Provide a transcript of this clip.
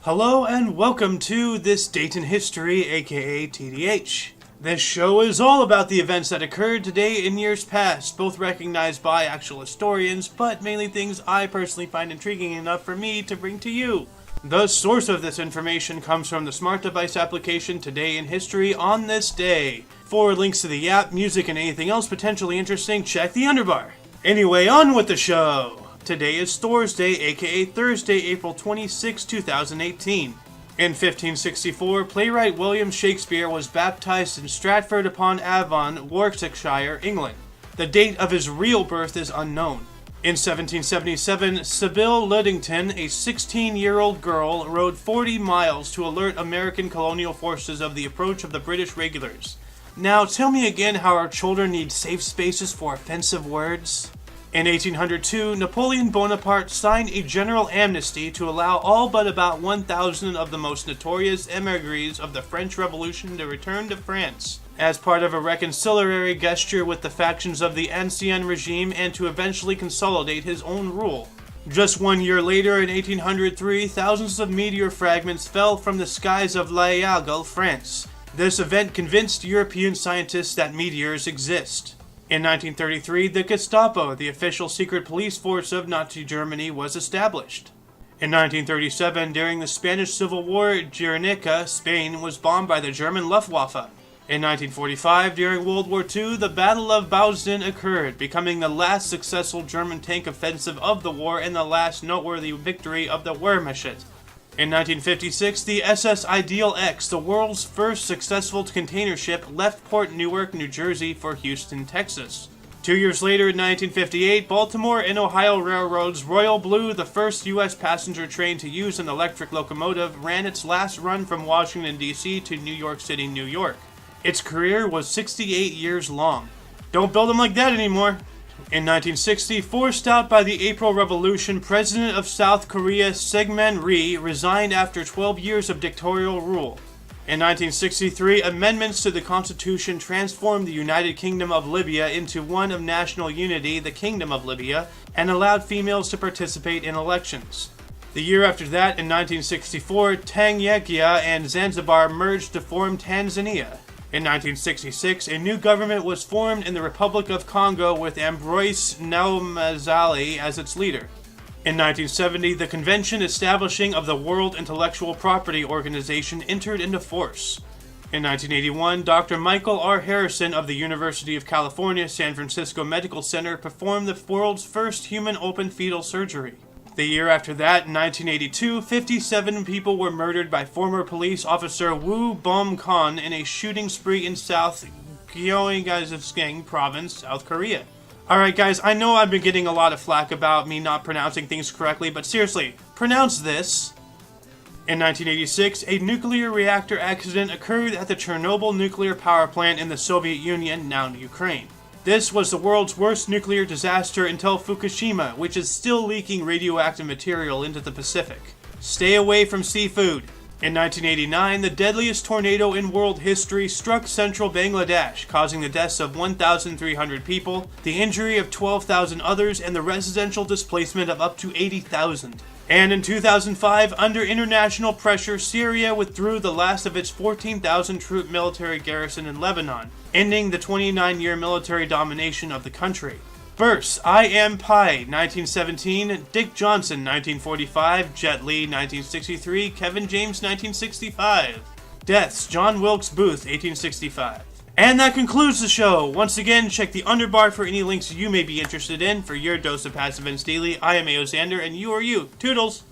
Hello and welcome to This Date in History, aka T.D.H. This show is all about the events that occurred today in years past, both recognized by actual historians, but mainly things I personally find intriguing enough for me to bring to you. The source of this information comes from the smart device application Today in History on this day. For links to the app, music, and anything else potentially interesting, check the underbar. Anyway, on with the show! Today is Thursday, aka Thursday, April 26, 2018. In 1564, playwright William Shakespeare was baptized in Stratford-upon-Avon, Warwickshire, England. The date of his real birth is unknown. In 1777, Sybil Ludington, a 16-year-old girl, rode 40 miles to alert American colonial forces of the approach of the British regulars. Now, tell me again how our children need safe spaces for offensive words? In 1802, Napoleon Bonaparte signed a general amnesty to allow all but about 1,000 of the most notorious émigrés of the French Revolution to return to France, as part of a reconciliatory gesture with the factions of the Ancien regime and to eventually consolidate his own rule. Just 1 year later, in 1803, thousands of meteor fragments fell from the skies of L'Aigle, France. This event convinced European scientists that meteors exist. In 1933, the Gestapo, the official secret police force of Nazi Germany, was established. In 1937, during the Spanish Civil War, Guernica, Spain, was bombed by the German Luftwaffe. In 1945, during World War II, the Battle of Bautzen occurred, becoming the last successful German tank offensive of the war and the last noteworthy victory of the Wehrmacht. In 1956, the SS Ideal X, the world's first successful container ship, left Port Newark, New Jersey for Houston, Texas. 2 years later, in 1958, Baltimore and Ohio Railroad's Royal Blue, the first U.S. passenger train to use an electric locomotive, ran its last run from Washington, D.C. to New York City, New York. Its career was 68 years long. Don't build them like that anymore. In 1960, forced out by the April Revolution, President of South Korea Syngman Rhee resigned after 12 years of dictatorial rule. In 1963, amendments to the Constitution transformed the United Kingdom of Libya into one of national unity, the Kingdom of Libya, and allowed females to participate in elections. The year after that, in 1964, Tanganyika and Zanzibar merged to form Tanzania. In 1966, a new government was formed in the Republic of Congo with Ambroise Naumazali as its leader. In 1970, the convention establishing of the World Intellectual Property Organization entered into force. In 1981, Dr. Michael R. Harrison of the University of California, San Francisco Medical Center performed the world's first human open fetal surgery. The year after that, in 1982, 57 people were murdered by former police officer Woo Bom Kon in a shooting spree in South Gyeongsang Province, South Korea. Alright guys, I know I've been getting a lot of flack about me not pronouncing things correctly, but seriously, pronounce this. In 1986, a nuclear reactor accident occurred at the Chernobyl nuclear power plant in the Soviet Union, now Ukraine. This was the world's worst nuclear disaster until Fukushima, which is still leaking radioactive material into the Pacific. Stay away from seafood. In 1989, the deadliest tornado in world history struck central Bangladesh, causing the deaths of 1,300 people, the injury of 12,000 others, and the residential displacement of up to 80,000. And in 2005, under international pressure, Syria withdrew the last of its 14,000-troop military garrison in Lebanon, ending the 29-year military domination of the country. Births: I. M. Pai, 1917, Dick Johnson, 1945, Jet Li, 1963, Kevin James, 1965. Deaths: John Wilkes Booth, 1865. And that concludes the show. Once again, check the underbar for any links you may be interested in. For your dose of Past Events Daily, I am Aoxander, and you are you. Toodles!